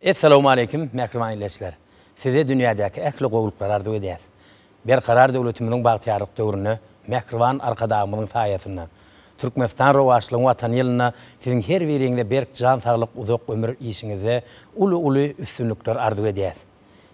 Esselamu aleyküm, mehriban illeşler. Size dünyadaki ehli goýuluklar arzu edýäs. Bir karar döwletimiziň bagtyarlyk döwrüne, mehriban arkadağımyň saýasyna, Türkmenistan rowaşlygyň watan ýylyna siziň her biriňizde berk jan saglyk uzak ömür işiňizde uly üstünlükler arzu edýäs.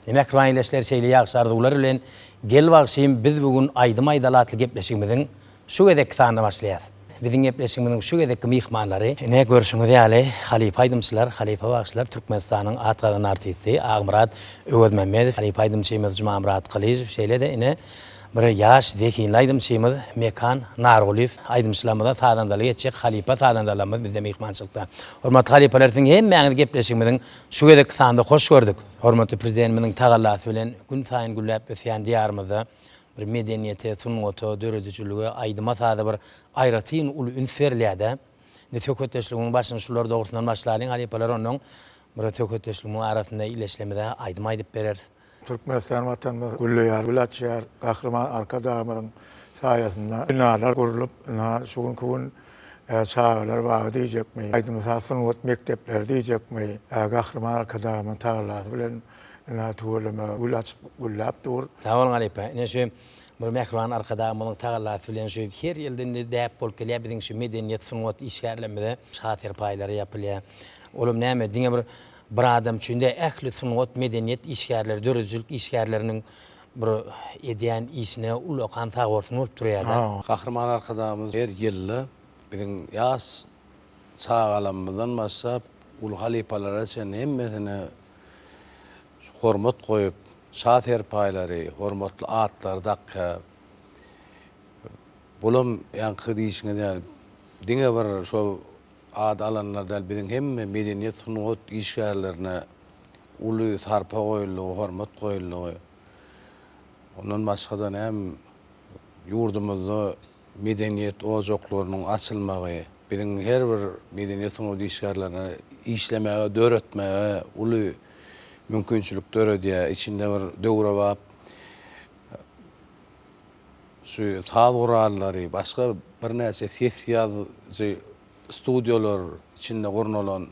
Mehriban illeşler şeýle ýagşy arzuwlar bilen gel bagşyň biz bugun aýdym-aýdalatly gepleşigimiziň şu gedek sany başlaýas. Bizim gepleşigimiziň şu gedek mihmanlary ne görüşüňiz ýaly Halipa Aýdymçylar, Halipa Bagşylar Türkmenistanyň atgalan artisti Agmurat Öwedmemmedow, Halipa Aýdymçymyz Jumamurat Kalyjy, şeýle de ine bir ýaş zekiň aýdymçymyz Mekan Narguliýew, aýdymçylarymyza tadandaly geçjek Halipa tadandalarymyz bizde mihmançylykda. Hormatly Halipalar, siň hemmäňiz gepleşigimiziň şu gedek sanda hoş gördük. Hormatly prezidentimiziň tagallasy bilen gün saýyn güllap ösýän diýarymyzda bir medeniyete, sungato, döredüçülüge aýdyma sada bir aýratyn uly ünserlerde ne tökötdeşliginiň başyny şular dogrusundan başlaýan Halipalar onuň bir tökötdeşliginiň arasynda ileşlemede aýdym aýdyp berer. Türkmenistan vatanymyz güllüýär, gülaçýar, gahrman arkadağymyň saýasynda binalar gurulup, şugun kugun çağlar bagy diýjekmi, aýdymyza sungat mektepler diýjekmi, gahrman arkadağymyň taýlasy bilen tuğulama güllap dur. Tamam Halipa, ine şu bir mehriban arkadağymyň taýlasy bilen şu her ýyldan däp bolup gelýär biziň şu medeniýet sungat işgärlemede şahyr paýlary ýapylýar. Olum näme diňe bir adam üçin de ähli sungat medeniýet işgärleri, döredüçülük işgärleriniň bir edýän işine ulakan taýgorsyn bolup durýar da. Gahrman arkadaşymyz her ýyly biziň ýaş çağalamyzdan başlap ul halipalara sen hemmesine hormat goýup, şahyr paýlary, hormatly atlar dakka bolum ýanky diýişiňe diňe bir şo ad alanlarda biziň hemme medeniýet sungat işgärlerine uly sarpa goýulýy, hormat goýulýy. Ondan başgadan hem ýurdumyzda medeniýet ojaklarynyň açylmagy, biziň her bir medeniýet sungat işgärlerine işlemäge, döretmäge uly mümkinçilikler ödýär. İçinde bir döwre bap, şu sağ urallary, başga bir näçe sessiýazy studiýalar içinde gurnulan,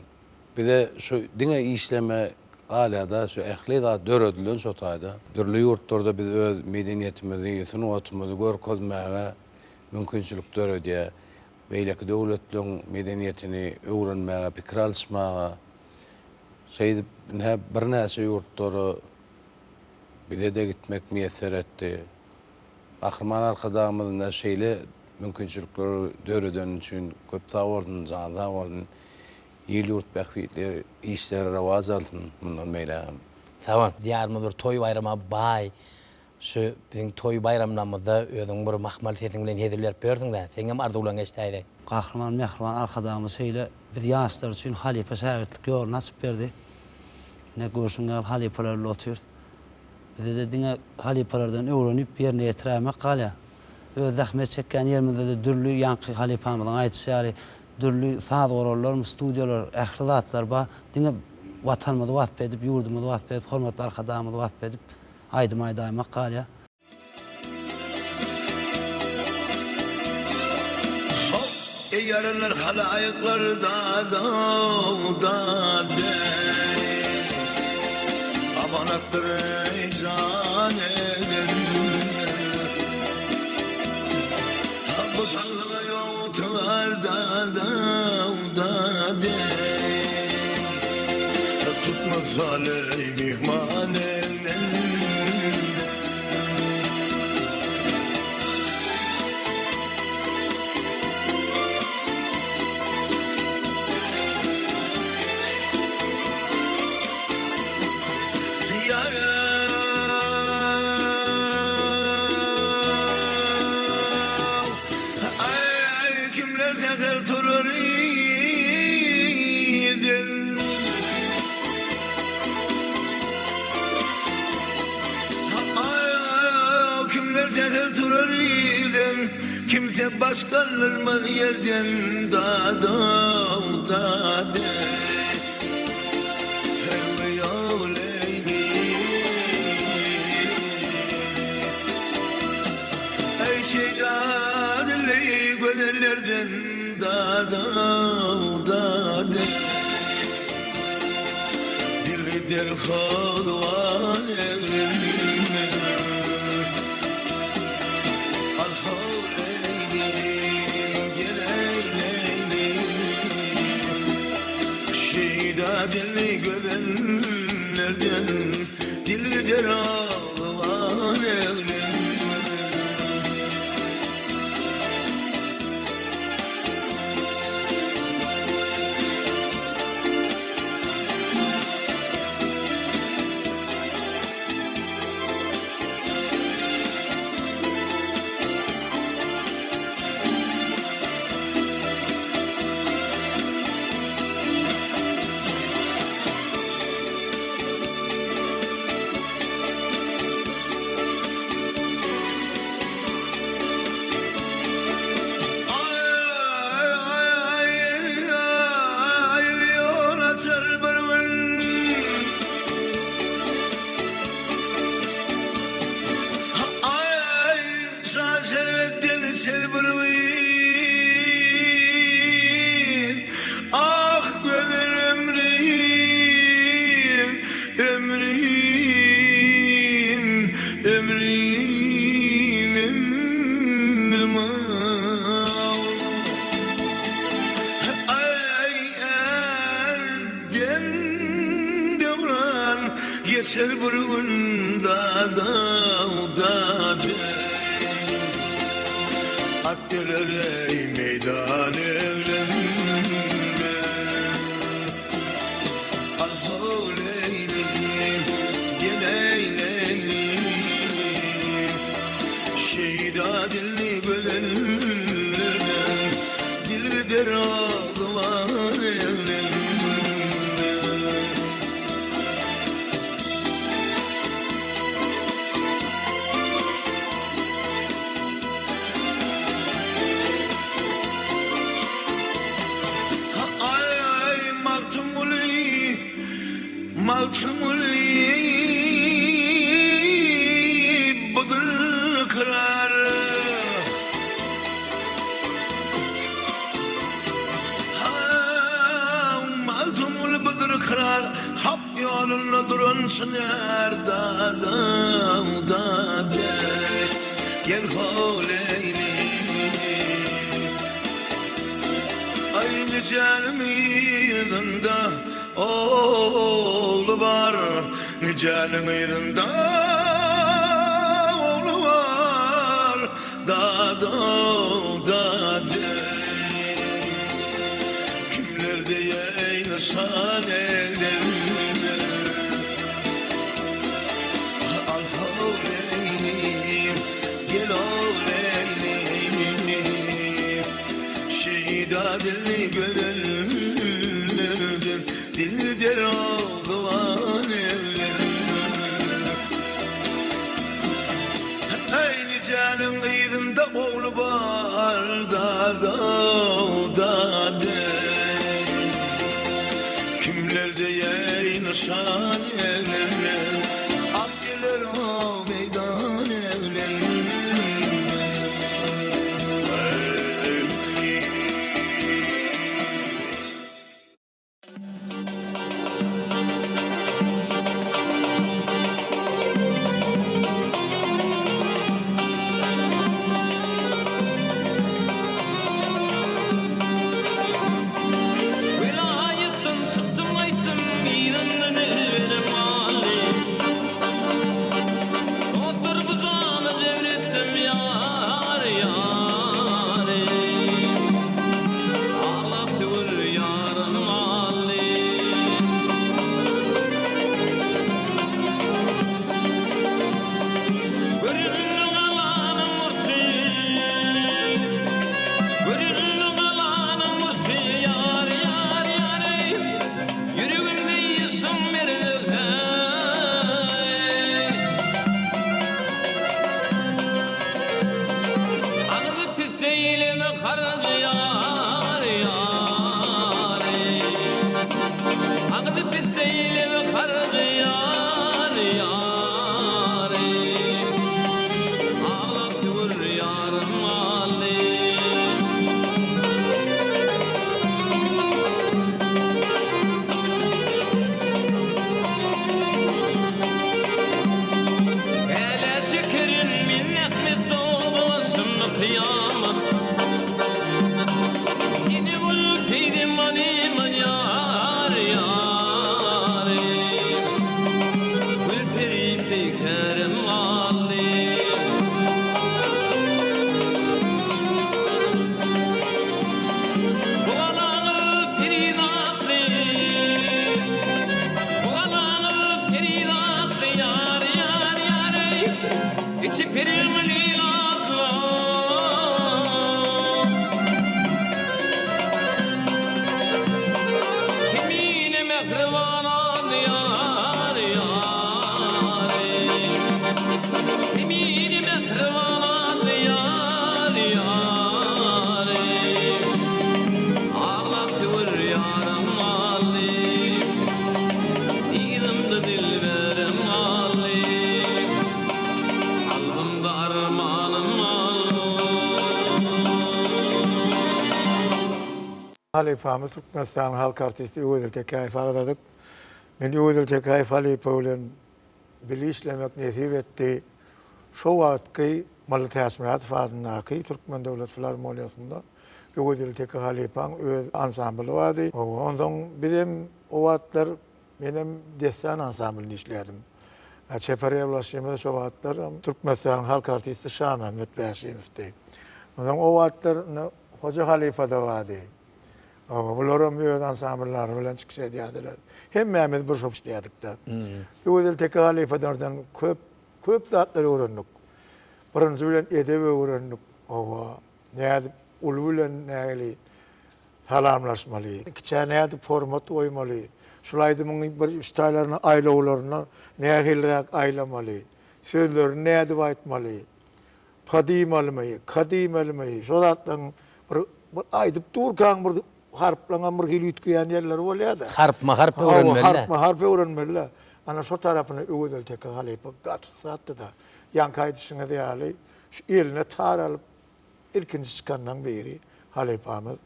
bir de şu diňe işleme alada şu ähli da döredilen şu taýda. Dürli ýurtlarda biz öz medeniýetimizi, sungatymyzy görkezmäge mümkinçilikler ödýär. Beýleki döwletleriň medeniýetini öwrenmäge, pikir alşmaga şeýdi bir näçe ýurtlary bize de gitmek meýesser etdi. Gahrman arkadaşymyzyň da şeýle mümkinçilikleri döreden üçin köp sagordun, sagordun. Ýyl ýurt bähwitler işleri rawaz aldyn mundan meýle. Tamam, diýarymyz bir toý bayrama baý. Şu biziň toý bayramlarymyzda özüň bir mahmal sesiň bilen hediler berdiň da, sen hem arzuwlaryň geçtäýdi. Gahrman mehriban arkadaşymyz şeýle biz ýaşlar üçin Halipa şäherlik ýolunu açyp berdi. Ne görüşüňler halipalarla otur. Bize de diňe halipalardan öwrenip ýerine ýetirämek galýa. Öz zahmet çekýän ýerimizde de dürli ýanky halipamyzyň aýtýary, dürli sagorlar, studiýalar, ählilatlar ba diňe watanymyzy wasp edip, ýurdumyzy wasp edip, hormatly arkadaşymyzy wasp edip aýdym aýdamak galýa. Yarınlar halayıklarda da abanaktır can eder. Bu tanrıga yoktular da tutmaz aley mihman eller. Kimse başkanlarmaz yerden da ey şeydadli göderlerden da derhal var evlenme. Al havleylim gel eyleylim, şeyda dilli gözenlerden dil derhal var evlenme. Ah gözer ömrüm, ömrüm, ömrüm, ömrüm. Ay ergen devran geçer bir gün da. Akdeler ey meydan evlenme. Al havleylim gel eyleylim, şeyda dilli gözenlerden dil derhal var evlenme. Maltumuli budur karar, maltumul budur karar, hap yolunda duran çınar da gel havleylim. Aynı canım yanında oğlu var, nicenin aydında oğlu var, da kimler diyeyim san evlenme. Al havleylim gel havleylim, şeyda dilli gözenlerden dil derhal var evlenme. Aynı canım kıydında oğlu var da kimler diyeyim san evlenme. Akdeler o meydan evlenme. Vilayetten çıktım ayttım, ilandan elverim alim. Halifamız Türkmenistan halk artisti Ödül Tekayif ağırladık. Men Ödül Tekayif Halifa bilen birlikte işlemek nasip etti. Şu vakti Malı Tasmirat Fadınaki Türkmen Devlet Filarmoniyasında Ödül Tekayif Halifa'nın öz ansamblı vardı. Ondan bizim o vaatlar benim destan ansamblini işledim. Çeperiye ulaştığımda şu vaatlar Türkmenistan halk artisti Şah Mehmet Beşim'di. Ondan o vaatlar Hoca Halifa'da vardı. Bunların büyük ansambullar bilen çıkış ediyordular. Hem Mehmet bir çok işledik de. Ödül Tekayif Halifa'dan köp zatları öğrendik. Birinci bilen edebi öğrendik. Neydi? Ulu bilen neyli salamlaşmalı. Kiçe neydi format oymalı. Şulaydımın bir üstaylarına, aylaularına neyhilerek aylamalı. Sözlerini neydi aytmalı. Kadim almayı, kadim almayı. Şu zatların bir aydıp durkan bir harplanan bir hilütkiyen yerler oluyor da. Harp öğrenmeli. Harp öğrenmeli. Ana şu tarafını Ödül Tekayif Halifa sattı da. Yan kaydısını deyali. Şu eline tar alıp ilkinci çıkandan beri Halifa'mız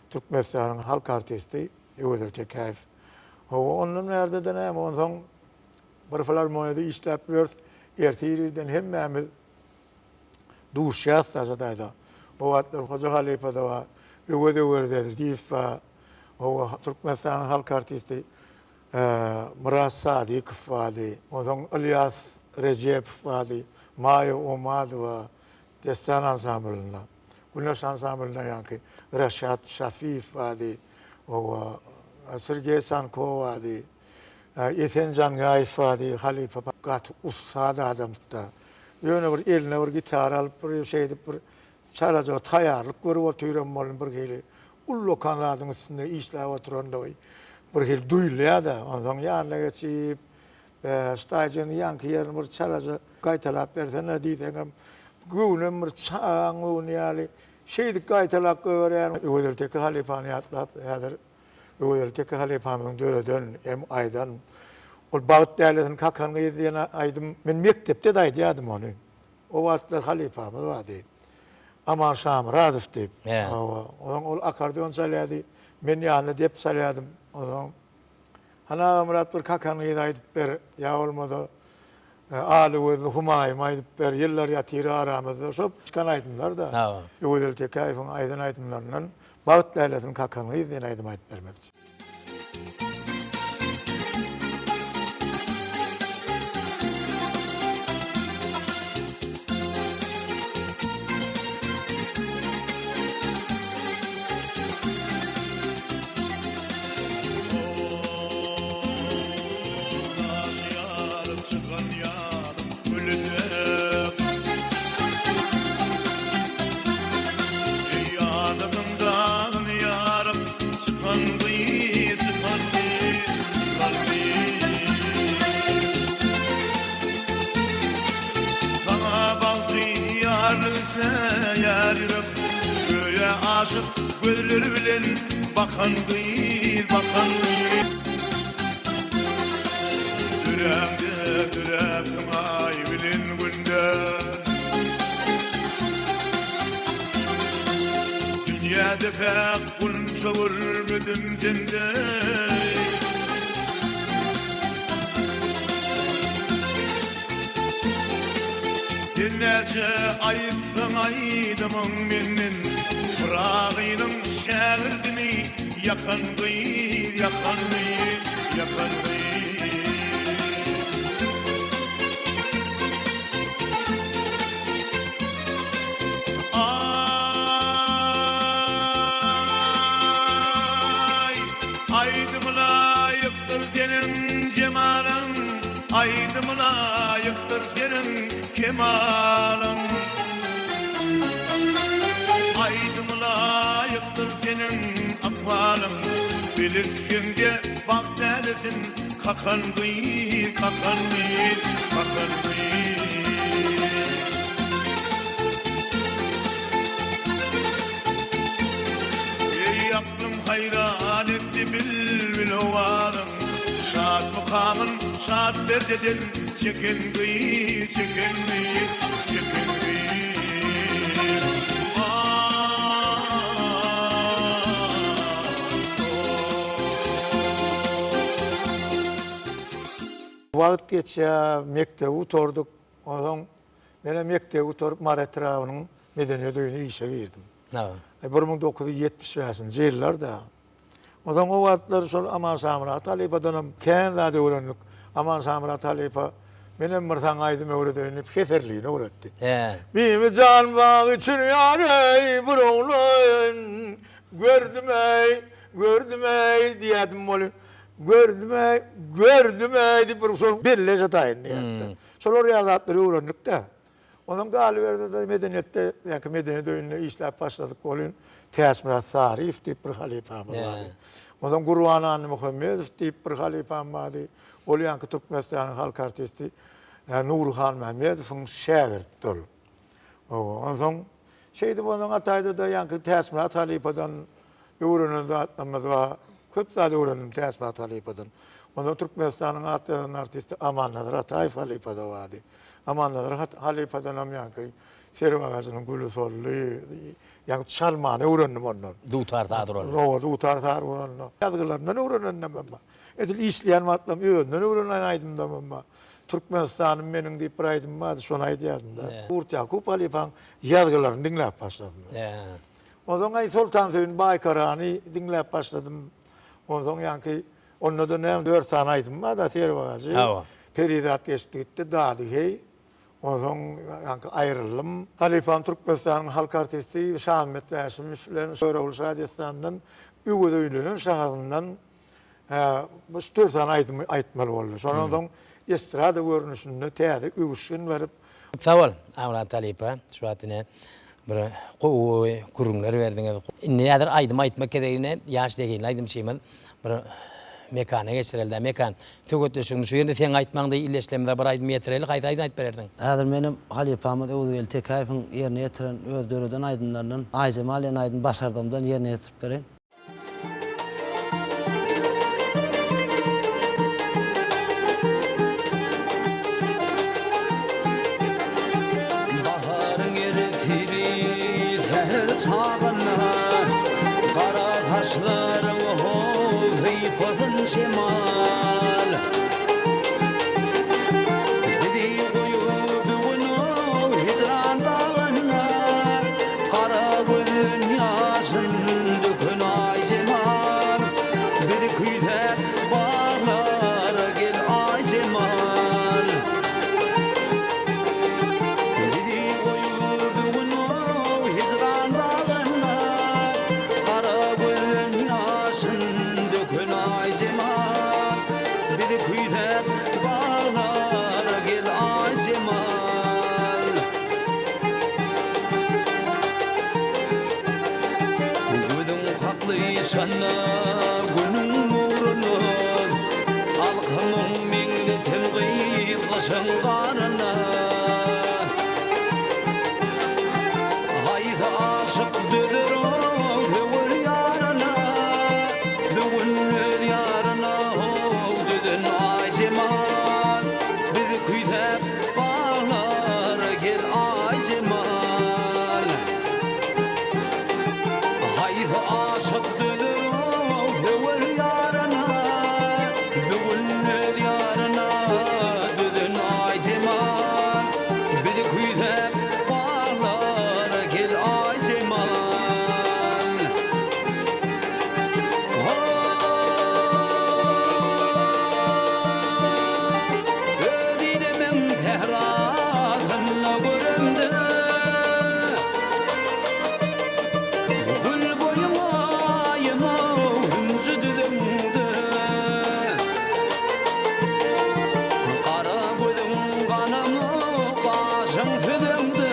Türkmenistan'ın halk artisti Ödül Tekayif. Onun nerede de ne ama ondan bir filarmoniyada işlep verdi. Ertiriden hemmemiz duşyaz sajadaydı. Bu vaatlar Hoca Halifa'da var. Ödül verdi deyip var. O Türkmenistan'ın halk artisti Murat Sadık vardı. Ondan İlyas Recep vardı. Maya Omad var. Destan ansamblına. Güneş ansamblına yankı. Reşat Şafif vardı. O Sergey Sanko vardı. Yetencan Gayf vardı. Halifa gat ustad adamdı. Yöne bir eline bir gitar alıp bir şeydi bir çalacak tayarlık görüp oturuyorum malın bir geli. Ullo kanadın üstünde işler oturanda bir geli duyuluyor da. Ondan yanına geçip stajın yankı yerini bir çalacak kaytalap versene diyeceğim. Güğünüm bir çağın oynayali. Şeydi kaytalap öğren. Ödül Tekayif Halifa'nı yatlap. Ödül Tekayif Halifa'nın döreden hem aydan. O bağıt değerlerin kakanı yediğine aydım. Ben mektepte de aydıyadım onu. O vaatlar Halifa'mız vardı. Aman Şam Radif deyip. O akordeon çalıyordu. Ben yanına deyip çalıyordum. Hana Murat bir kakanı yediydim. Ya olmadı. Ali ve Humayim aydıp yıllar yatırı aramızda çok çıkan aydınlar da. Ödül Tekayif'in aydın aydınlarından bağıt değerlerin kakanı yediğine aydım aydıp vermek için. Aşık gözleri bilen bakan değil, bakan değil. Düremde düreptim ay bilin günden. Dünyada pek bunca görmedim senden. Dinlerce ayıttın aydımın benim. Rağıydım şehirdini yakan değil, yakan değil, yakan değil. Ay, aydımına yıktır senin cemalın, aydımına yıktır senin kemalın. Layıktır senin akvalın. Bilirkinde bak neredesin. Kakan değil, kakan değil, kakan değil. Ey aklım hayran etti bil ovalım. Şad mukamın şad berdedin. Çekin değil, çekin değil, çekin değil. Wagt geçe mektebe oturduk. Odan mene mektebe oturup Maretravynyň medeniyet öýüne işe girdim. Ha. 1975-nji ýyllarda. Odan o wagtlar şol Aman Samrat Halypadan kän zady öwrendik. Aman Samrat Halypa menem Myrsan aýdym öwredip heferliğini öwretdi. He. Bimi can bağı için yarey buronlan gördüm ey diyedim bolun. Gördüm ey dip sol belle jatayın diýdi. Şolar ýazatlary öwrendik de. Onun galiberde de medeniyette, yani medeniyet öýünde işläp başladık bolun. Täsmirat Sarif dip bir halipam bady. Onun Gurbanan Muhammedow dip bir halipam bady. Ol ýanky Türkmenistanyň halk artisti Nurhan Mehmedowyň şägirdi. Ondan şeydi onun ataýdy da ýanky Täsmirat Halipadan öwrenen zatlarymyz bar. Köp zady öwrendim Täsmirat Halipadan. Onda Türkmenistanyň atlayan artisti Aman Nazar Ataýew Halipada bady. Aman Nazar Halipadan hem ýanky Serim Agasynyň gülü solly, ýanky çalmany öwrendim ondan. Dutar tadır ol. O dutar tar öwrendim. Ýazgylaryndan öwrendim ben. Edil işleyen matlam öwrenen öwrenen aýdym da ben. Türkmenistanyň meniň diýip bir aýdym bar, şonu aýdýardım da. Urt Ýakup Halipaň ýazgylaryny dinläp başladym. Ondan aý Sultan Sövün Baykarany dinläp başladym. Ondan ýanky ondan hem 4 tane aýdym bar da Serim Agasy. Peridat geçdi gitti dady hey. Ondan ýanky aýrylym. Halipam Türkmenistanyň halk artisti Şahmet Wäşimiz bilen Şöhrewli Şadistandan ügüde öýlenen şahyndan bu 4 tane aýtmaly boldy. Şondan estrada görnüşinde täze ügüşün berip Sağ ol. Amrat Halipa. Şu atine bir kurumlar berdiňiz. Näder aýdym aýtmak geregine ýaş degen aýdym şeýmen bir mekana geçirildi. Mekan tögötleşigini şu ýerde sen aýtmaňdy illeşlemde bir aýdym ýetirelik aýda aýdyp bererdin. Häzir menim Halypamy Öwdegel Tekaýewiň ýerine ýetiren öz döwreden aýdymlardan Aýjemal aýdym başardymdan ýerine ýetirip beren. Baharın eritiri her çağına Kara taşların heypatın şemal Bidi koyup bunu hicran dağına Kara gözün yaşın dökün ay cemal Bidi küyter bağlara gel ay cemal Bidi koyup bunu hicran dağına Kara gözün yaşın dökün ay cemal Bidi küyter bağlara gel ay cemal Gözün kaklıyşanna günün nurunu Halkımın mengli temgid gaşan garına Hayda aşık dödürüm hevur yarına Bugün yarına dödün ay cemal Bizi küyter bağlara gel ay cemal Hayda aşık dödürüm hevur yarına Bugün yarına dödün ay cemal Bizi küyter bağlara gel ay cemal Ödilemem tehradınla görümdü Gül boyuma yema hüncü düdümdü Kara gözün kanımı kaşın tüdümdü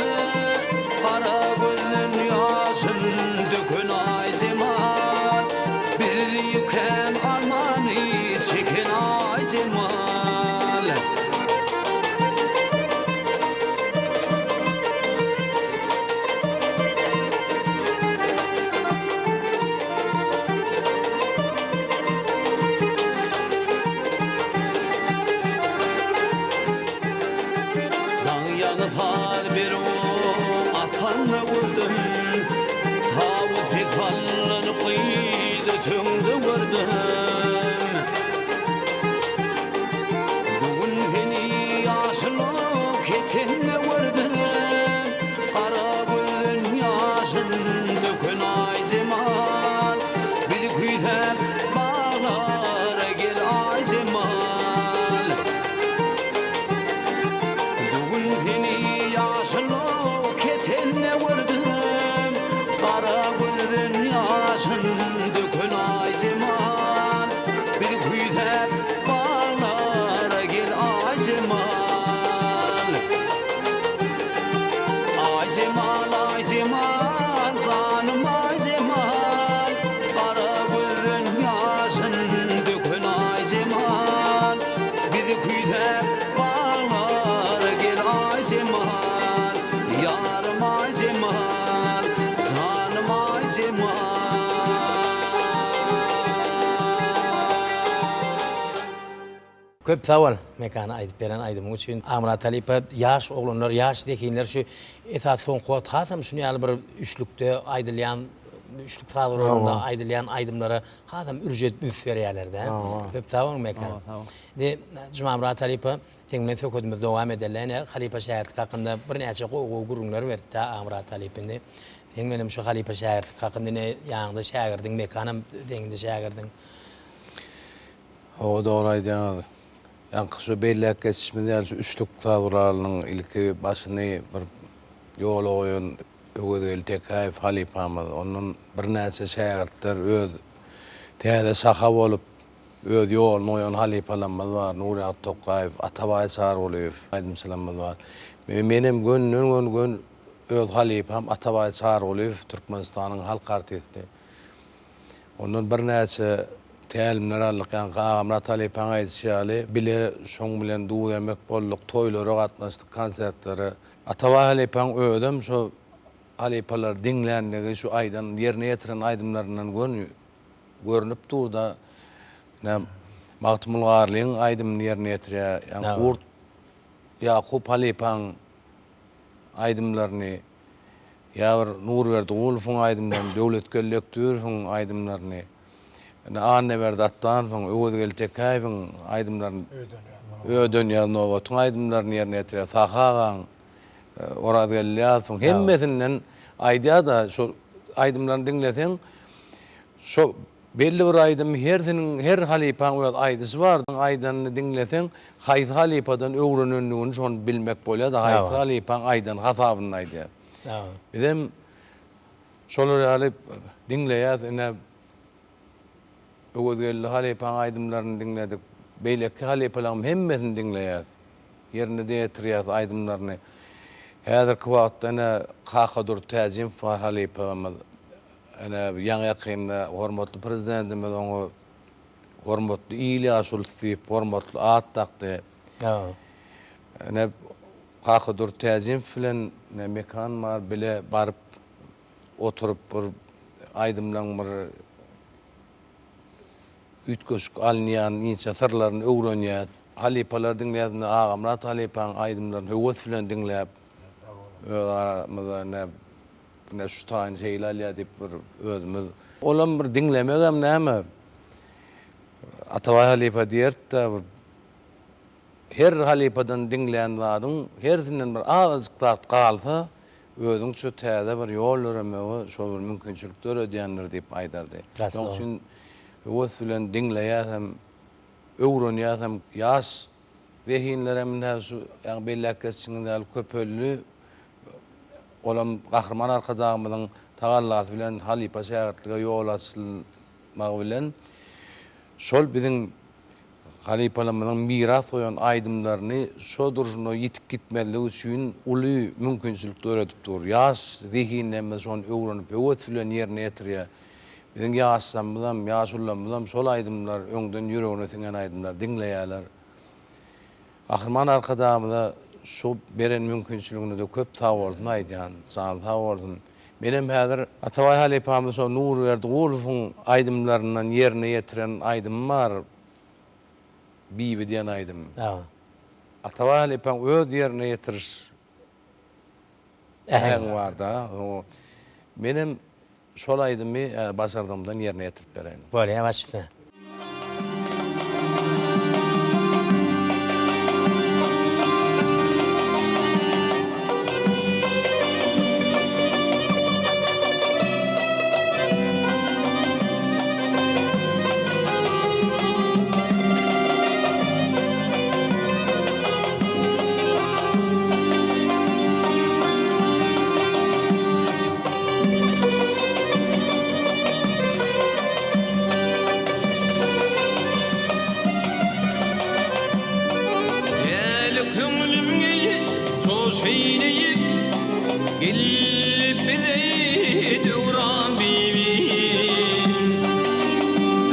Kara gözün yaşın dökün ay cemal Bir yüken armani çekin ay cemal Dağ far bir o atanla vurdum Tavu fitallını kıydı tüngdü vurdum Bugün cemal Ay cemal ay cemal Canım ay cemal Kara gözün yaşın dökün ay cemal Bizi küyde bağlar gel ay cemal Yarım ay cemal Canım ay cemal Köp sağ mekana aydıp beren aydımın üçün Amra Talip'e yaş oğlanlar, yaş dekinler şu esas son kuvat hasam şunu yani bir üçlükte aydılayan, üçlük sağlar oğlunda aydılayan aydımlara hasam ücret müsveriyelerde. Köp sağ mekana. De Cuma Amra Talip'e tenimden söküdümüz devam ederlerine Halipa şehirlik hakkında bir neçe gurunlar verdi ta Amra Talip'inde. Tenimden şu Halipa şehirlik hakkında ne yanında şagirdin mekanım denginde şagirdin. O doğraydı yani. Yani şu bellek geçişmede yani şu üçlük tavırlarının ilki başını bir yol oyun ögödül tekayf halipamız. Onun bir neçe şagirdler öz teyde saha olup öz yolun oyun halipalanmaz var. Nuri Attokayf, Atabay Sarıoğlu'yf, Aydım Selam'ız var. Benim gün öz halipam Atabay Sarıoğlu'yf Türkmenistan'ın halk artisti. Onun bir neçe tälimler allyk ýa-ni Amra Talip'e aýdýaly bile şoň bilen duw demek bolduk, toýlara gatnaşdyk, konsertlere. Atabay Halip'e ödüm şu halipalar dinlänligi şu aýdan ýerine ýetiren aýdymlaryndan görünüp durda Magtymul Garlyň aýdymyny ýerine ýetirýär. Ýani Gurt Ýakup Halip'eň aýdymlaryny ýa-bir Nurberdi Ulfuň aýdymlaryny, Döwlet Göllekdürüň aýdymlaryny Anne verdi attan falan öwedgel tekayfın aydımların ödönýän nowatun aydımlaryny ýerine ýetirýär. Sahagan oradgel falan hemmetinden aýdýa da şu aydımlaryny dinleseň şu belli bir aydym her halipaň öz aýdysy bar. Aýdanyny dinleseň haýsy halipadan öwrenendigini şonu bilmek bolýar da haýsy halipaň aýdan hasabyny aýdýar. Bizim şolary alyp dinleýär ene öwedgel halipaň aýdymlaryny dinledik. Beýleki halipalarym hemmesini dinleýär. Ýerine ýetirýär aýdymlaryny. Häzirki wagtda ene Kakadur Täzim halipamyz ene ýaňy ýakynda hormatly prezidentimiz oňa hormatly İlyas Ulsyp hormatly at takdy. Ene Kakadur Täzim bilen mekan bar bile baryp oturup bir aýdymlaryň bir ütköşük alınýan inça sırlaryny öwrenýär. Halipalar dinleýärdi, Amra Talip'eň aýdymlaryny höwes bilen dinläp aramyzda ne şu taýyn şeýler ýa-da bir özümiz. Olam bir dinlemegem näme? Atabay Halipa diýerdi, her halipadan dinleýän zadyň hersinden bir azajyk zat galsa, özüň şu täze bir ýol öremäge şol bir mümkinçilikler ödýänler diýip aýdardy. Şoň üçin öwes bilen dinleýäsem, öwrenýäsem ýaş zehinleremde şu ýa-ni bellekçiňde köpöllü olam gahrman arkadağımyň tagallasy bilen halipa şähertligi ýol açylmagy bilen şol biziň halipalarymyň miras goýan aýdymlaryny şo duruşuna ýitip gitmeligi üçin uly mümkinçilikler öredip dur. Ýaş zehinlerinde şonu öwrenip öwes bilen ýerine ýetirýär. Biziň ýaşsamyzam, ýaşullamyzam şol aýdymlar öňden ýüregine singen aýdymlar dinleýärler. Ahyrman arkadağımda şu beren mümkinçiligini de köp sağ bolsun aýdýan, sağ bolsun. Menem häzir Atabay Halipamyz şo Nurberdi Ulfuň aýdymlaryndan ýerine ýetiren aýdym bar. Bibi diýen aýdym. Atabay Halipaň öz ýerine ýetiriş ähli bar da. Menem şol aýdymy başardymdan ýerine ýetirip bereň. Bolýar, başda. çiğneyip gelip bize devran bibi.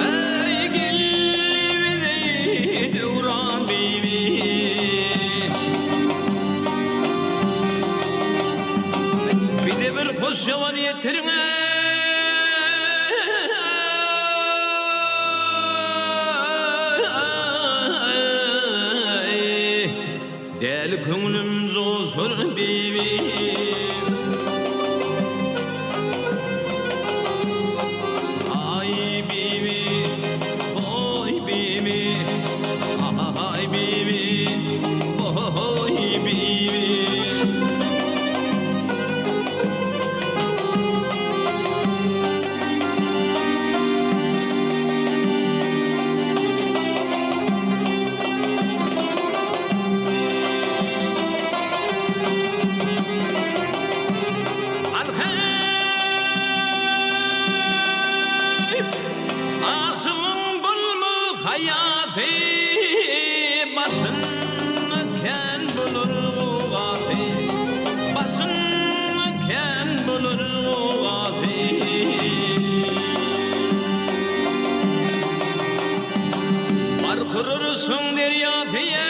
Ey gelip bize devran bibi. Bir de bir hoş yavan yetirine. Del köngülüm zosur bibi. Ay bibi, boy bibi. Ay bibi, boy bibi. Asılın bulma hayatı, basını ken bulur vatı, basını ken bulur vatı. Var kurursun deryatıya,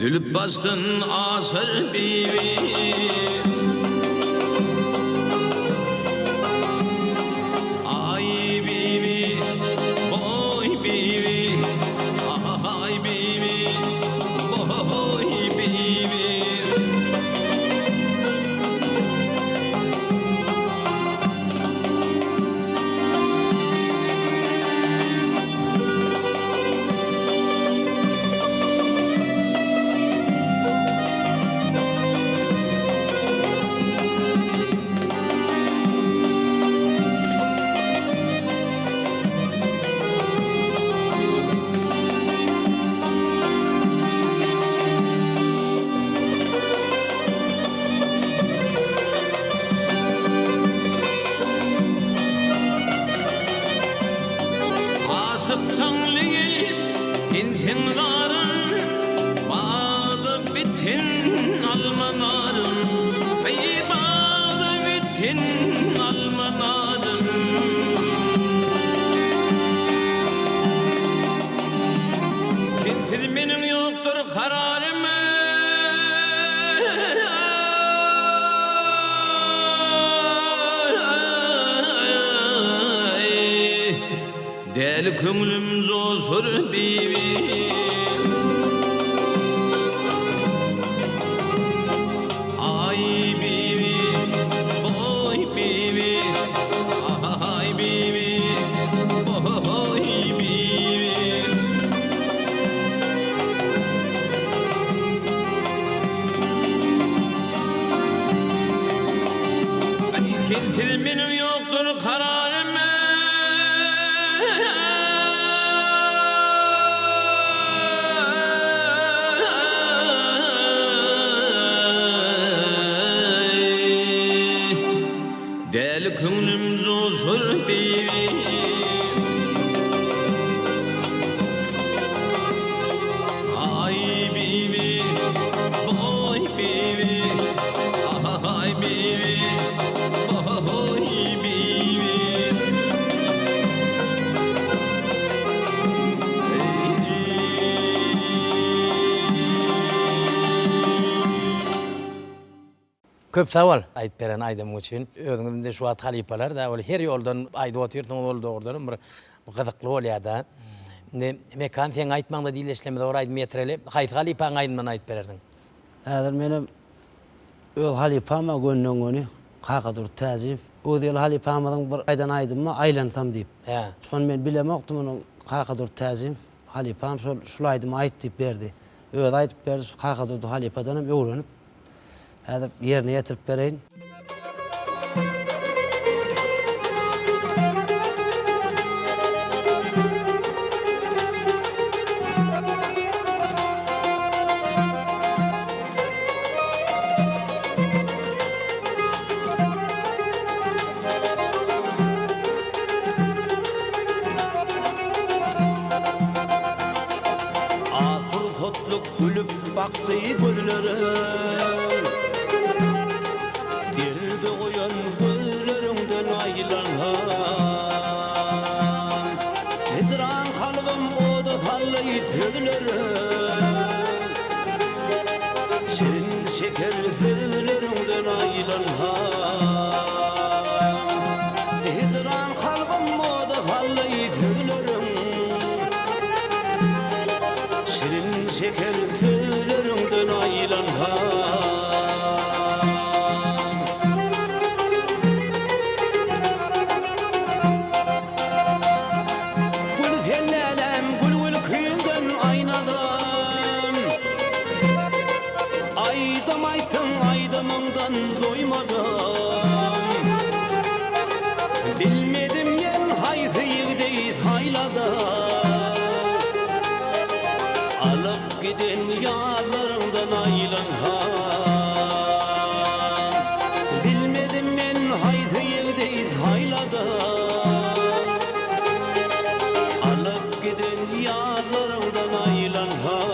lülüp bastın asır bibi. Ay bibi, boy bibi. Ay bibi, boy bibi. Asıksan ligil, tintin garın, bağda bitin almanarın. Ey bağda bitin almanarın. Tintin benim yoktur kararım. Del köngülüm zosur bibi. Ay bibi, boy bibi. Ay bibi, boy bibi. Tintin benim yoktur kararım. Del köngülüm zosur bibi. Ay bibi, boy bibi. Ay bibi, boy bibi. Köp savol ayıp beren aydam üçün. Özüňizde şu at halipalar da öyle her yoldan ayda otursan ol doğrudan bir gıdıklı oluyor da. Mekan sen aytmanda dileşlemede oraydı metreli. Hayt halipan aydından ayıp bererdin. Häzir menem öl halipama gönnöňöni hakadur täzip. O diýil halipamyň bir aýdan aýdymma aýlansam diýip. He. Şonu men bilemokdum onu hakadur täzip. Halipam şol aýdym aýt diýip berdi. Öýde aýdyp berdi, hakadur halipadan hem öwrenip häzir ýerine ýetirip bereýin. baktı gözlerim Geride koyan gözlerimden aylanhan Hicran kalbim oda sallayı sözlerim Şirin şeker sözlerimden aylanhan Hicran kalbim oda sallayı sözlerim Şirin şeker sözlerimden aylanhan Gül hellelem gül kuyundan aynadan Aydam aytın aydamımdan doymadım Bilmedim yen hayzı yigdeyi sayladan Alıp giden yarlarımdan aylanhan Bilmedim men hayzı yigdeyi sayladan Alıp giden yarlarımdan aylanhan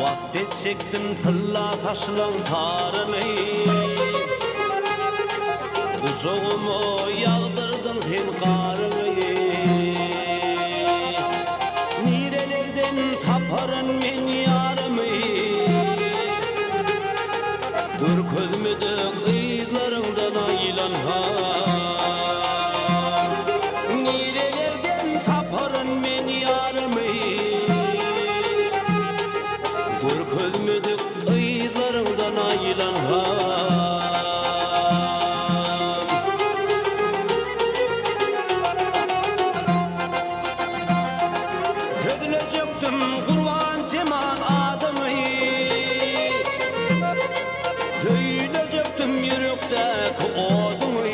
Vaqt çektim tılla taşlan tarını Uzoğumu yağdırdın hem qarını Nirelerden taparın men yarımı Gör közmüdük ıyızlarından aylanhan Nirelerden taparın men yarımı Gör közmüdük ıyızlarından aylanhan Söyleyecektim kurban cemal adımı Söyleyecektim yürekteki odunu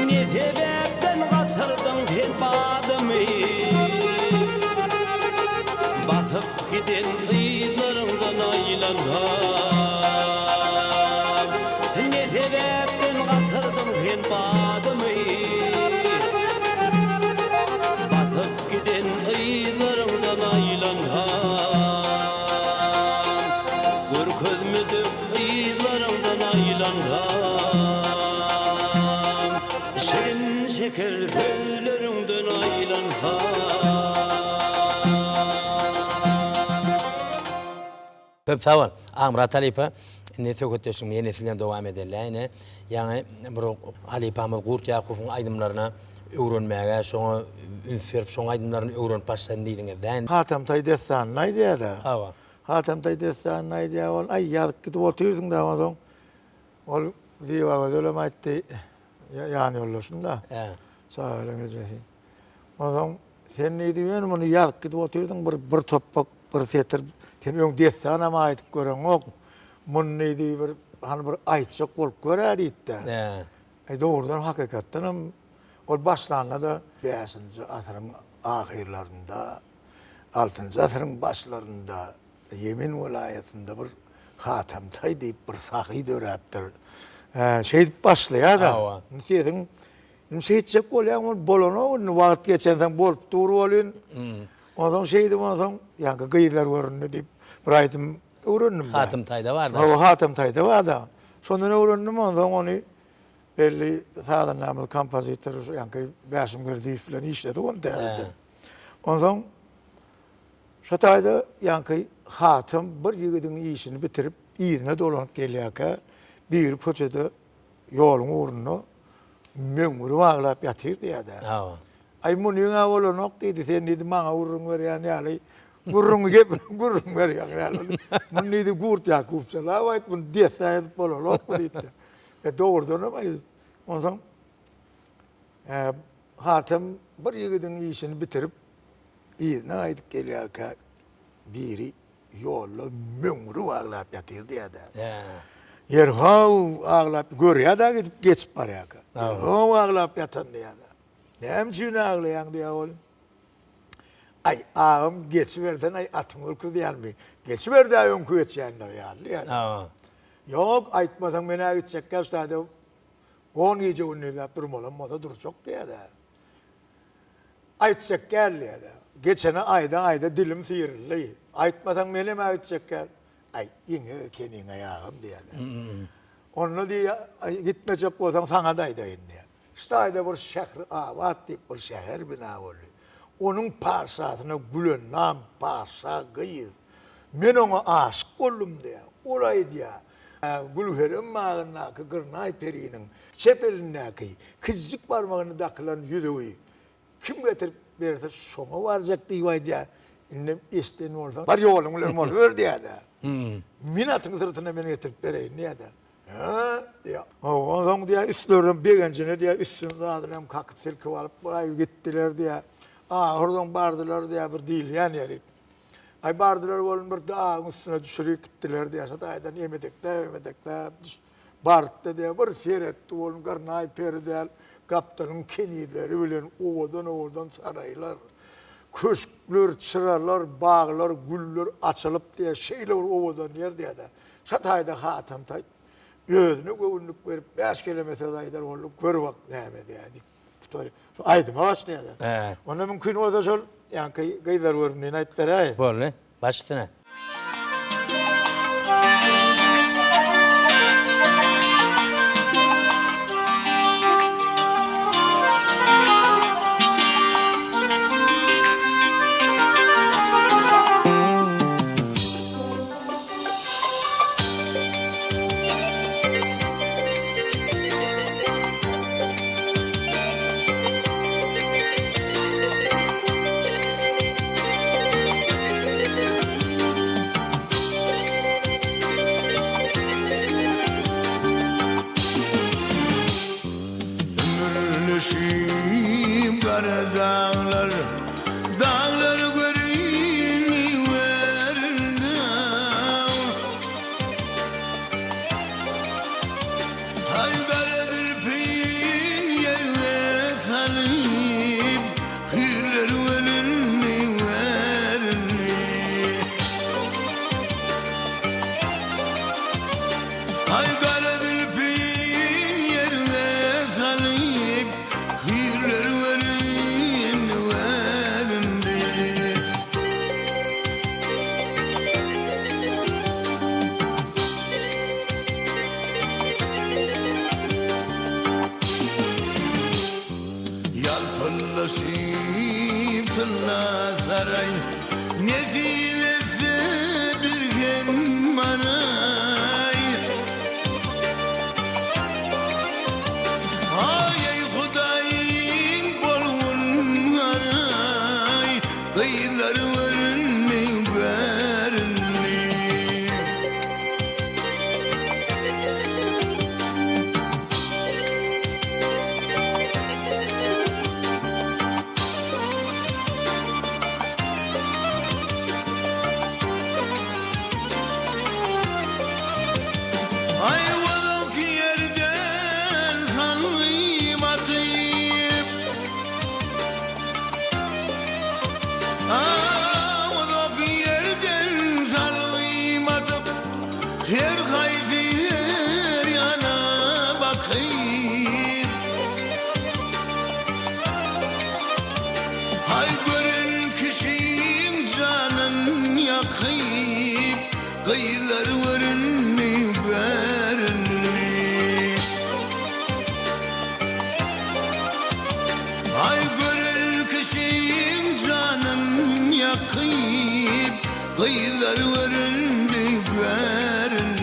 Ne sebepten kaçırdın sen badımı Basıp giden ıyızlarından aylanhan Ne sebepten kaçırdın sen badımı Basıp giden ıyızlarından aylanhan Gör közmüdük ıyızlarından aylanhan Şirin şeker sözlerimden aylanhan Köp sağ ol. Amra Talipa ne sökütteşim yeni nesilden devam ederler. Yani bu Halipamız Kurt Yakup'un aydımlarına öğrenmeye, şonu ünsürüp şonu aydımlarını öğrenip başladın deydiniz. Hatem tay destan naydı ya da. Hava. Hatem tay destan naydı ya. Ol ay yazık gidip oturuyorsun da ama ol diye öyle maytti. Yani olursun da. Sağ olun gecesi. O zaman sen ne diyorsun bunu yazık gidip oturuyordun bir toprak bir setir. Sen ön destan ama ait gören yok. Mun ne diye bir hani bir aytçak olup görer itti. Doğrudan hakikaten o başlarında 5. asrın ahirlerinde 6. asrın başlarında Yemen vilayetinde bir Hatem Tay deyip bir sahi dörettir. Şey başlıyor da. Sesin şeycek oluyor bolonu vakit geçen bolup duru oluyor. O zaman şeydi o zaman yani gıyırlar görünüyor deyip bir ayetim öğrendim ben. Hatem Tay'da var da. O Hatem Tay'da var da. Sonra öğrendim o zaman onu belli sağdan namlı kompozitör yani başım gördüğü falan işledi onu derdi. O zaman şu tayda yani Hatem bir yigidin işini bitirip iyine dolanıp geliyorken bir köçede yolun uğruna müngürü bağlayıp yatırdı ya da. Ay bunu yine olan noktaydı sen dedi bana uğrun ver yani yani gurrun gep gurrun ver yani. Bunu dedi Kurt Yakup çalavayt bunu desayet bolo lok dedi. Doğrudan ama o zaman Hatem bir yigidin işini bitirip iyine aydık geliyorken biri yolla müngürü bağlayıp yatırdı ya da. Yerhav ağlap görüyor da gidip geçip var ya. Yerhav ağlap yatan diye da. Ne emçin ağlayan diye oğlum. Ay ağam geçiverden ay atın ırkı diyen mi? Geçiverdi ay onku geçenler yani. Ha. Yok aytmasan beni gidecek gel işte 10 gece önüne durmalı moda duracak diye de. Aytacak gel diye de. Geçene ayda dilim sıyırlı. Aytmasan beni mi aytacak gel? Ay yine kenin ayağım diye de. Onu diye gitmeyecek olsan sana da aydayın diye. İşte ayda bir şehir avat deyip bir şehir bina oluyor. Onun parsasına gülen nam parsa gıyız. Men ona aşık oldum diye. Orayı diye. Gülherim mağına kıgırnay perinin çepeline kıy. Kızcık parmağını dakılan yüdüğü. Kim getirip verirse sona varacak diye diye. İnnem isteyen olsa. Var ya oğlum ulan oluyor diye de. Minatın sırtına beni getirip vereyim diye de. Ha diye. Ondan diye üstlerden bir gencine diye üstünün adına kalkıp silkip alıp buraya gittiler diye. Oradan bardılar diye bir değil yani yeri. Ay bardılar oğlum bir dağın üstüne düşürüp gittiler diye. Aydan yemedekler. Bardı diye bir seyretti oğlum karnayı perdeler. Kaptanın kendileri bilen ovadan saraylar. Köşkler, çırarlar, bağlar, güller açılıp diye şeyler ovadan yer diye de. Şatayda hatam tay. Yüzüne göğünlük verip 5 kilometre dayılar olup gör bak neyme diye. Aydım ağaç diye de. Ona mümkün orada sol. Yani kıyılar örneğin ait beri. Böyle. Başüstüne. Ömürlüşüm kara dağlar, dağlar görünüverdi. Haydar peyin yerine salıp, hürler ölünüverdi. Haydar peyin yerine salıp, hürler ölünüverdi. Yalpınlaşıp tınla saray, nezivesi bir gemmanay. Ay Hudayım bolun haray, kıyılar verini verini. Ay valok yerden sanmayım atayım. Valok yerden sanmayım atıp, her kaydı her yana bakayım. Hay gören kişinin canın yakayım, kıyılar verini verini. Ay gören kişinin canın yakayım, kıyılar verini verini.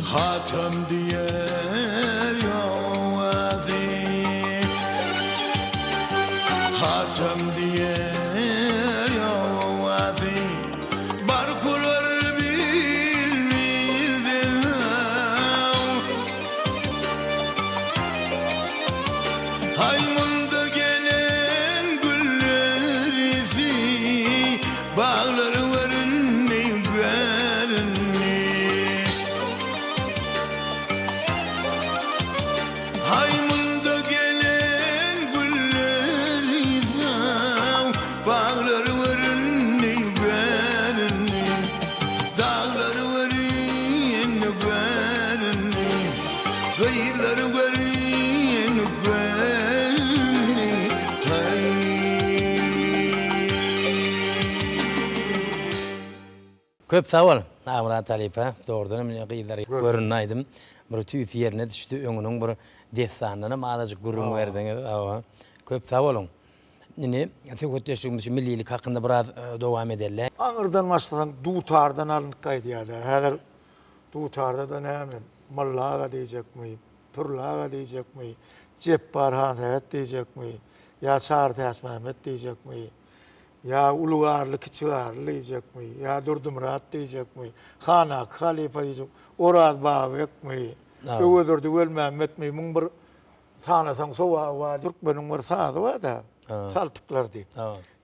Hatem diyer yavazi, hatem diyer yavazi. Gıyları görün Köp sağ ol. Amrat Alipa doğrudan men gıyları görünaydım. Bir tüy yerine düştü öňüňiň bir destanına mazajyk gurrun berdiňiz. Awa. Köp sağ olun. Ine söhbetleşigimiz millilik hakynda biraz dowam edeller. Aňyrdan başlasan dutardan alınıp gaýdýar. Häzir dutarda da näme? Mallaga diýjekmi? Purlaga diýjekmi? Jepbarhan häwet diýjekmi? Ya Çağrıtaş Mehmet diýjekmi? Ya Ulugarly Kiçigarly diýjekmi? Ya Durdumurat diýjekmi? Hanak Halipa diýjek. Orad Babekmi? Öwedurdy Wel Mehmetmi? Muň bir sanasaň sowa Türkmeniň bir sazy var da. Saltyklar diýip.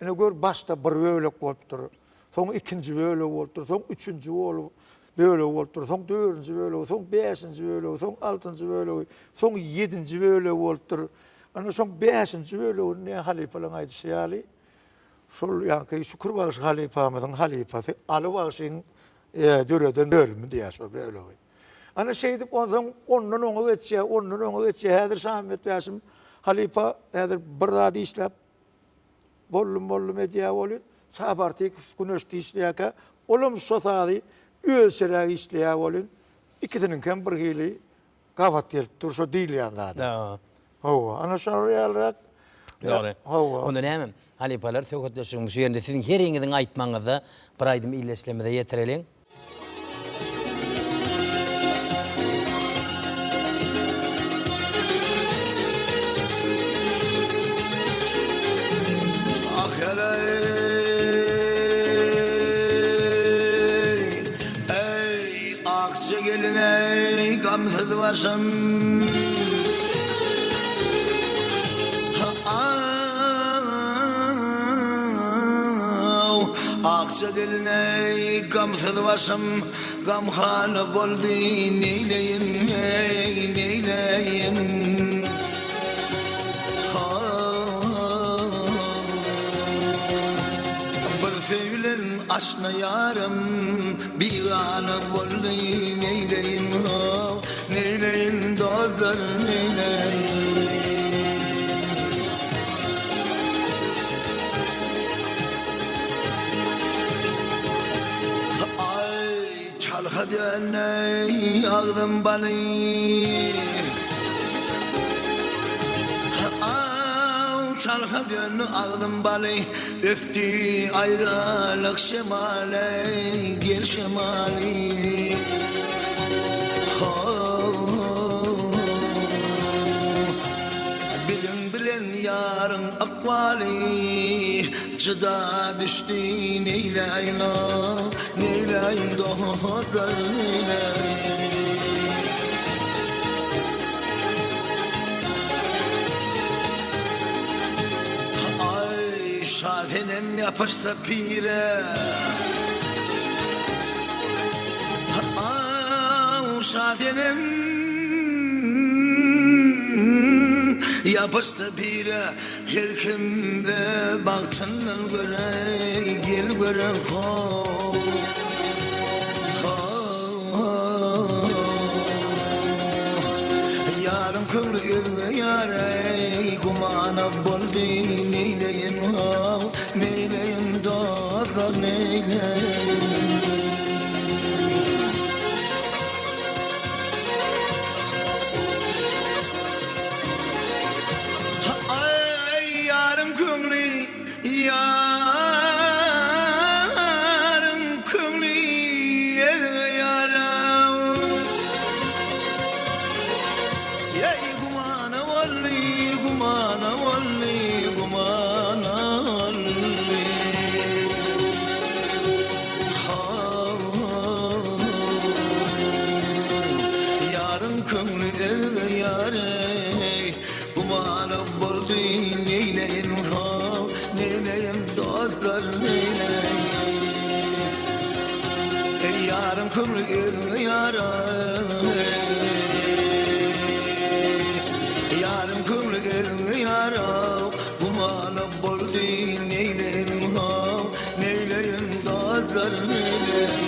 Ene gör başta bir bölek bolupdyr. Soň ikinji bölek bolupdyr. Soň üçünji bölek bolupdyr. Soň dördünji bölek, soň beşinji bölek, soň altynji bölek, soň yedinji bölek bolupdyr. Ana soň beşinji bölek ne halipalaň aýdyşýaly. Şol ýa-ni şükür bagyş halipamyzyň halipasy aly bagyşyň döreden dörmi diýär şo bölegi. Ana şeýdip ondan oňa geçýär, häzir Samet Wäsim halipa häzir bir zady işläp bollum edýär bolýar. Sabartyk güneşde işleýärkä, olum şosady ölçerä işleýär bolýar. İkisiniň hem bir hili gawat gelip dur şo diýilýär. Hawa, ana şo ýalyrak. Doğru. Onda näme? Halipalar söhbetleşigimiz ýerinde siziň her ýeňiziň aýtmaňyzda bir aýdym illeşlemede ýetireliň. Ey akça gelin ey gamsız başım akça gelin ey gamsız başım gamhanı boldy neyleyin ey neyleyin Sevgilen aşna yarım bir anı boldy neyleyin neyleyin dostlar neyleyin ay çalha döney ağdım bani çalha dönü ağdım bali öftü ayrılık şemale gel şemali bilen yarın akvali çıda düştü neyleyin doğru neyleyin şahenem yapıştı pire şahenem yapıştı pire her kimde baktından göre gel göre yarım kıvrı yare kumana boldy neyleyin neyleyin doğru neyleyin ay yarım kıvrı yarım kıvrı yaram yey gumana walli gumana walli gumana walli yarın kömrü yare gumana boldy neyleyin neyleyin dostlar neyleyin yarın kömrü yare yarım kıvrı yara kumana boldy neyleyin neyleyin dostlar neyleyin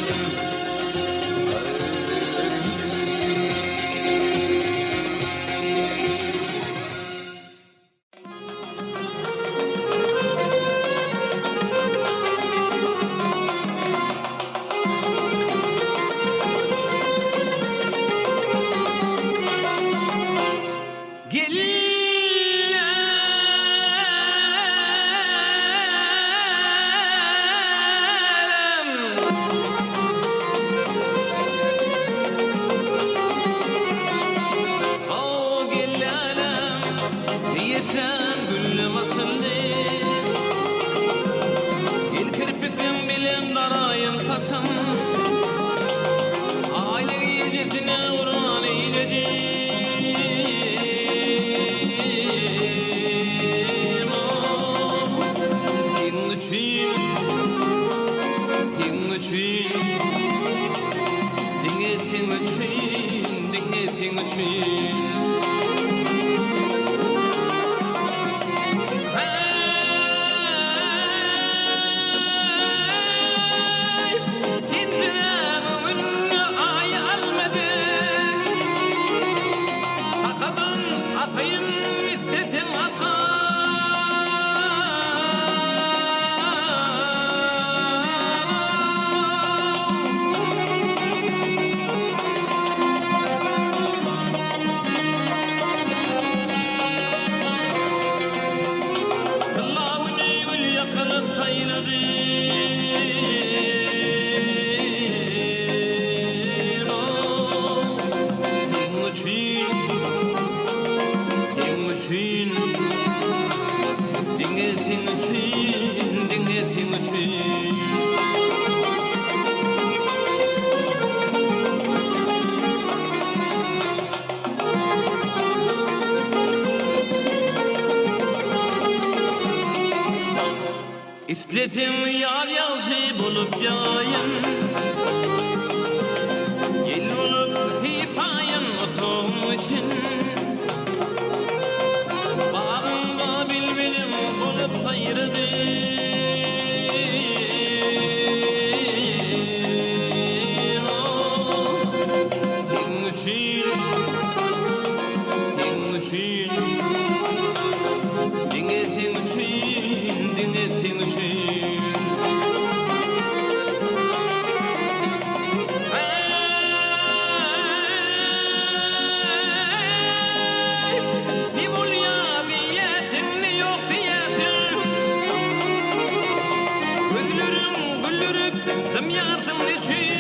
için. Hey, İndireğimin ay almadı. Sakadın atayım iddetim atar. İsletim yar yazı bulup yayın, yel bulup tipayın otum için. Bağımda bilbilim bulup sayırdı. Senin için, senin için, dinle senin için, dinle senin için. Hey, ni bulya diyetin ni yok diyetin. Güldürüm güldürüp dım yardım için.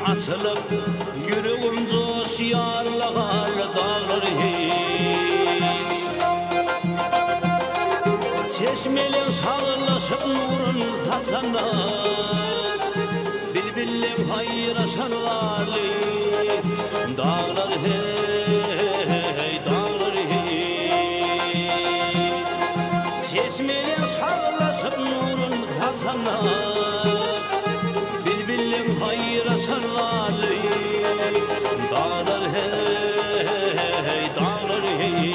Açılıp yüreğim coşyarlar dağlar hey. Çeşmelerin sağırlaşıp nurun saçanlar, bilbillerim hayraşanlar dağlar hey, dağlar hey. Çeşmelerin sağırlaşıp nurun saçanlar, bilbillerim hayraşanlar dağlar hey, dağlar hey.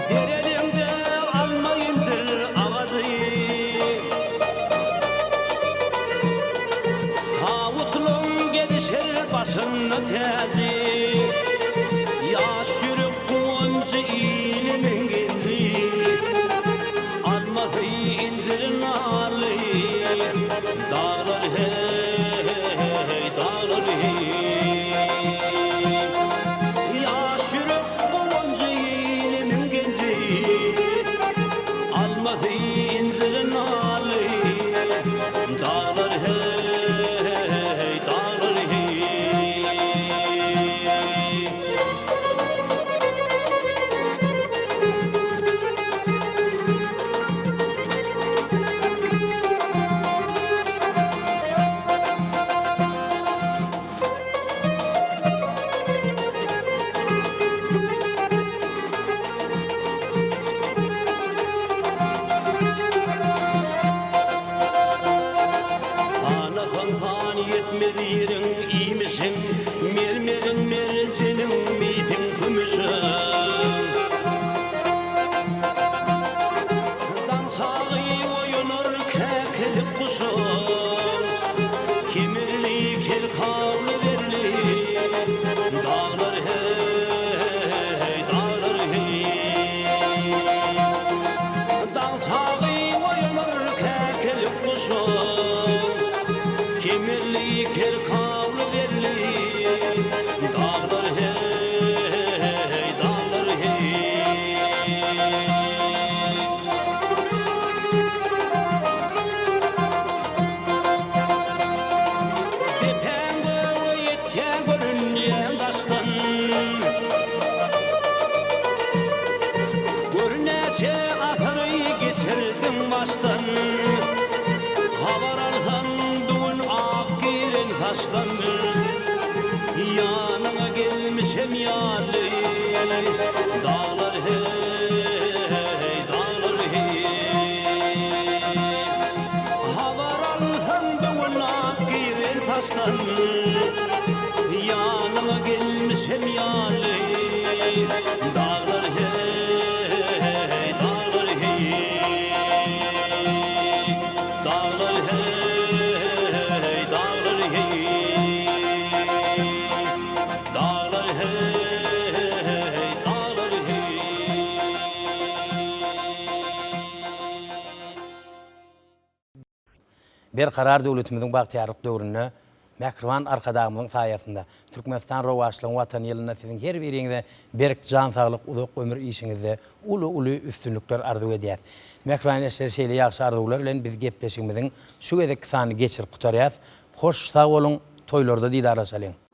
Derelinde alma incir ağacı, tavutlum gedişir başına teci. Yaş yürük gonca ilimin genci, almadı incirin ağlı dağlar hey, dağlar hey. Yaş yürük gonca ilimin genci, almadı incirin ağlı dağlar hey, dağlar hey. taştan Havar alsan bugün ak giren taştan Yanına gelmişem yali Dağlar hey, dağlar hey Havar alsan bugün ak giren taştan Yanına gelmişem yali Dağlar hey, dağlar hey Dağlar hey, dağlar hey Dağlar hey, dağlar hey Bir karar devletimizin bahtiyarlık döwründe Mehrivan arkadağımın sayesinde Türkmenistan rowaşlygyň watan ýylynda sizin her biriňize berk jan saglyk uzak ömür işiňizde ulu üstünlükler arzu edýär. Mehrivan eşler şeýle ýagşy arzuwlar bilen biz gepleşigimiziň şu gezek sany geçir gutarýas. Hoş sag bolun, toýlarda diýdarlaşalyň.